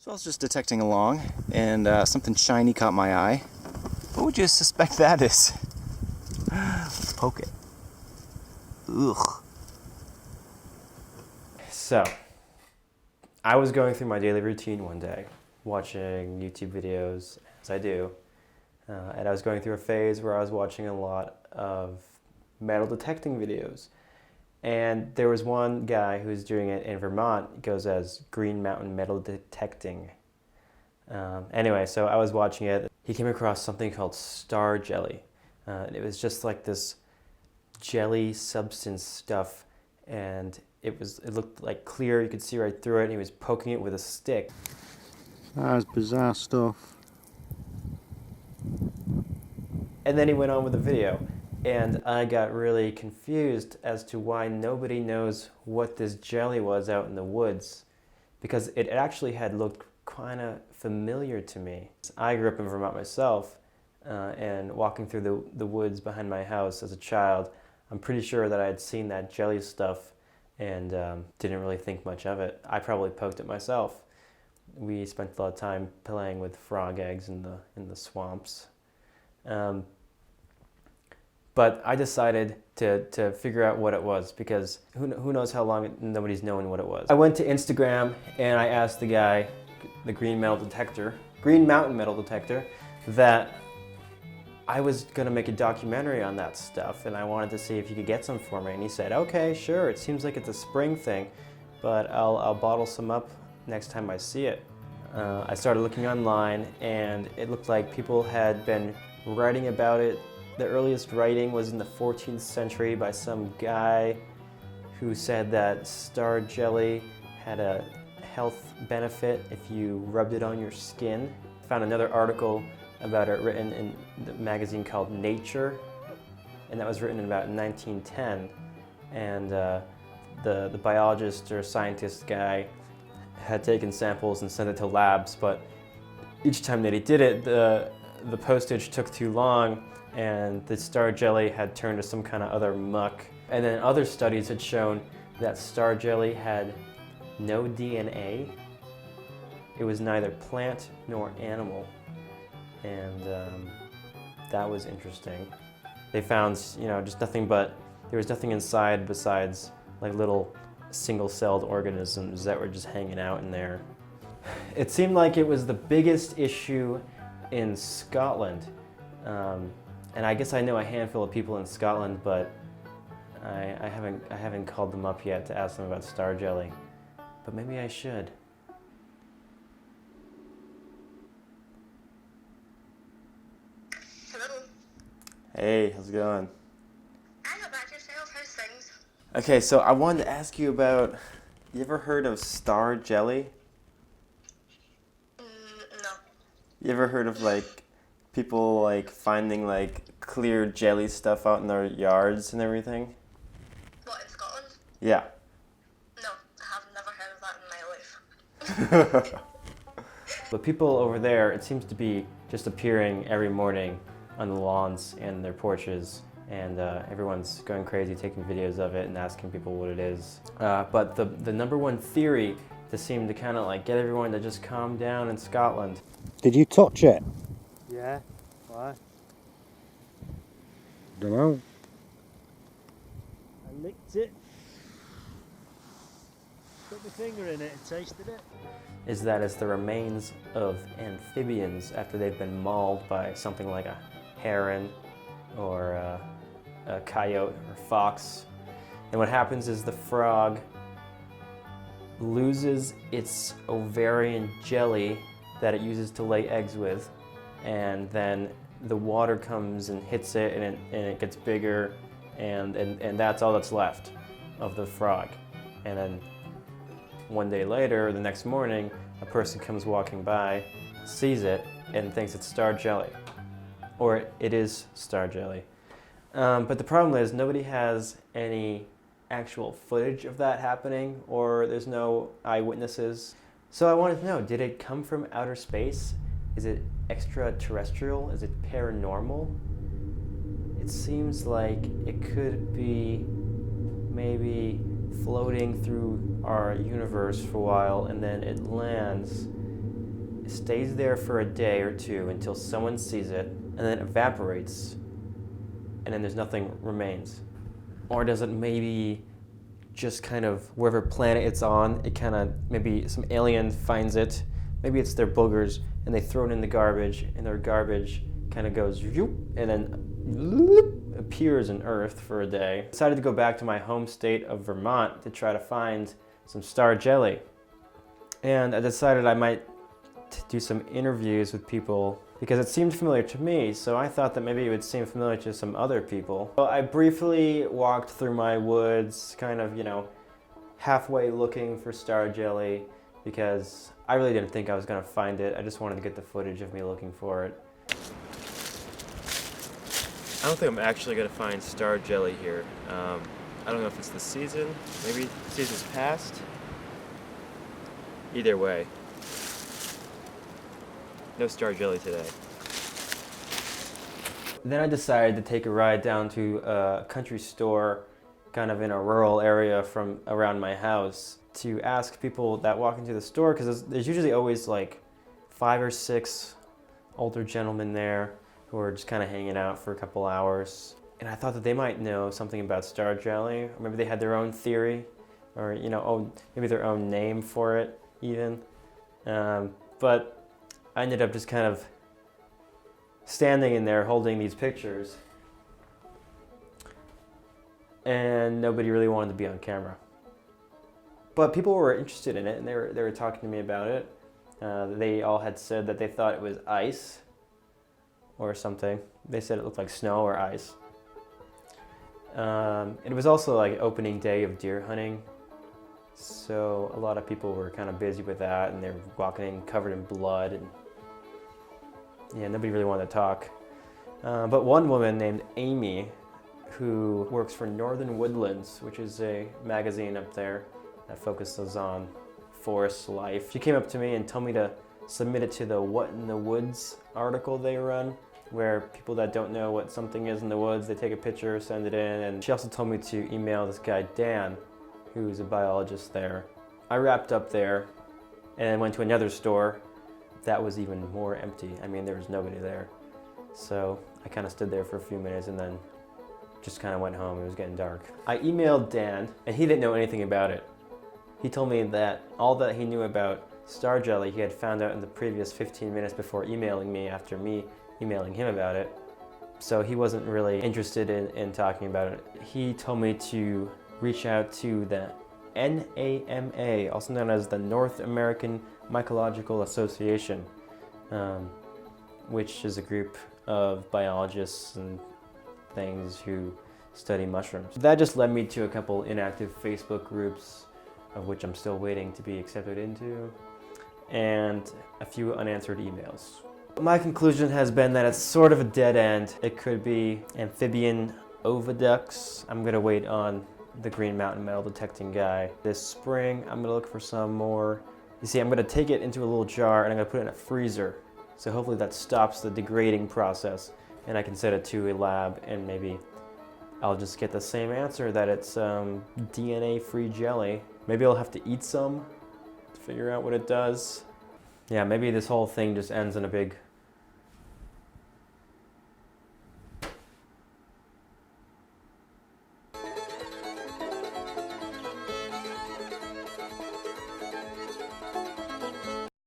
So I was just detecting along, and something shiny caught my eye. What would you suspect that is? Let's poke it. Ugh. So, I was going through my daily routine one day, watching YouTube videos, as I do, and I was going through a phase where I was watching a lot of metal detecting videos. And there was one guy who's doing it in Vermont. It goes as Green Mountain Metal Detecting. Anyway, so I was watching it. He came across something called star jelly. It was just like this jelly substance stuff, and it looked like clear. You could see right through it, and he was poking it with a stick. That is bizarre stuff. And then he went on with the video. And I got really confused as to why nobody knows what this jelly was out in the woods, because it actually had looked kind of familiar to me. I grew up in Vermont myself, and walking through the woods behind my house as a child, I'm pretty sure that I had seen that jelly stuff and didn't really think much of it. I probably poked it myself. We spent a lot of time playing with frog eggs in the swamps. But I decided to figure out what it was, because who knows how long nobody's known what it was. I went to Instagram and I asked the guy, the Green Mountain Metal Detector, that I was gonna make a documentary on that stuff, and I wanted to see if he could get some for me. And he said, okay, sure, it seems like it's a spring thing, but I'll bottle some up next time I see it. I started looking online, and it looked like people had been writing about it. The earliest writing was in the 14th century by some guy who said that star jelly had a health benefit if you rubbed it on your skin. I found another article about it written in the magazine called Nature, and that was written in about 1910. And the biologist or scientist guy had taken samples and sent it to labs, but each time that he did it, the postage took too long, and the star jelly had turned to some kind of other muck. And then other studies had shown that star jelly had no DNA. It was neither plant nor animal, and that was interesting. They found, just nothing but, there was nothing inside besides like little single-celled organisms that were just hanging out in there. It seemed like it was the biggest issue in Scotland. And I guess I know a handful of people in Scotland, but I haven't called them up yet to ask them about star jelly. But maybe I should. Hello. Hey, how's it going? I got back yourself. How's things? Okay, so I wanted to ask you about, you ever heard of star jelly? No. You ever heard of people finding clear jelly stuff out in their yards and everything? What, in Scotland? Yeah. No, I have never heard of that in my life. But people over there, it seems to be just appearing every morning on the lawns and their porches, and everyone's going crazy taking videos of it and asking people what it is. But the number one theory to seem to kind of get everyone to just calm down in Scotland. Did you touch it? Yeah, why? Dunno. I licked it. Put my finger in it and tasted it. Is that it's the remains of amphibians after they've been mauled by something like a heron or a coyote or fox. And what happens is the frog loses its ovarian jelly that it uses to lay eggs with, and then the water comes and hits it, and it gets bigger, and that's all that's left of the frog. And then one day later, or the next morning, a person comes walking by, sees it, and thinks it's star jelly. Or it is star jelly. But the problem is nobody has any actual footage of that happening, or there's no eyewitnesses. So I wanted to know, did it come from outer space? Is it extraterrestrial? Is it paranormal? It seems like it could be maybe floating through our universe for a while, and then it lands It stays there for a day or two until someone sees it, and then evaporates, and then there's nothing remains? Or does it maybe just kind of, wherever planet it's on, it kind of, maybe some alien finds it, maybe it's their boogers, and they throw it in the garbage, and their garbage kind of goes, and then appears in Earth for a day. I decided to go back to my home state of Vermont to try to find some star jelly. And I decided I might do some interviews with people because it seemed familiar to me, so I thought that maybe it would seem familiar to some other people. So I briefly walked through my woods, kind of, halfway looking for star jelly because I really didn't think I was gonna find it. I just wanted to get the footage of me looking for it. I don't think I'm actually gonna find star jelly here. I don't know if it's the season, maybe the season's past. Either way, no star jelly today. Then I decided to take a ride down to a country store, kind of in a rural area from around my house, to ask people that walk into the store, because there's usually always like 5 or 6 older gentlemen there who are just kind of hanging out for a couple hours. And I thought that they might know something about star jelly, or maybe they had their own theory, or maybe their own name for it even. But I ended up just kind of standing in there holding these pictures, and nobody really wanted to be on camera. But people were interested in it, and they were talking to me about it. They all had said that they thought it was ice or something. They said it looked like snow or ice. It was also like opening day of deer hunting, so a lot of people were kind of busy with that, and they were walking in covered in blood, and yeah, nobody really wanted to talk. But one woman named Amy, who works for Northern Woodlands, which is a magazine up there that focuses on forest life, she came up to me and told me to submit it to the What in the Woods article they run, where people that don't know what something is in the woods, they take a picture, send it in. And she also told me to email this guy Dan, who's a biologist there. I wrapped up there and went to another store that was even more empty. I mean, there was nobody there. So I kind of stood there for a few minutes and then just kind of went home. It was getting dark. I emailed Dan, and he didn't know anything about it. He told me that all that he knew about star jelly he had found out in the previous 15 minutes before emailing me, after me emailing him about it. So he wasn't really interested in talking about it. He told me to reach out to the NAMA, also known as the North American Mycological Association, which is a group of biologists and things who study mushrooms. That just led me to a couple inactive Facebook groups, of which I'm still waiting to be accepted into, and a few unanswered emails. My conclusion has been that it's sort of a dead end. It could be amphibian oviducts. I'm gonna wait on the Green Mountain metal detecting guy. This spring, I'm gonna look for some more. You see, I'm gonna take it into a little jar and I'm gonna put it in a freezer. So hopefully that stops the degrading process, and I can send it to a lab, and maybe I'll just get the same answer that it's DNA-free jelly. Maybe I'll have to eat some to figure out what it does. Yeah, maybe this whole thing just ends in a big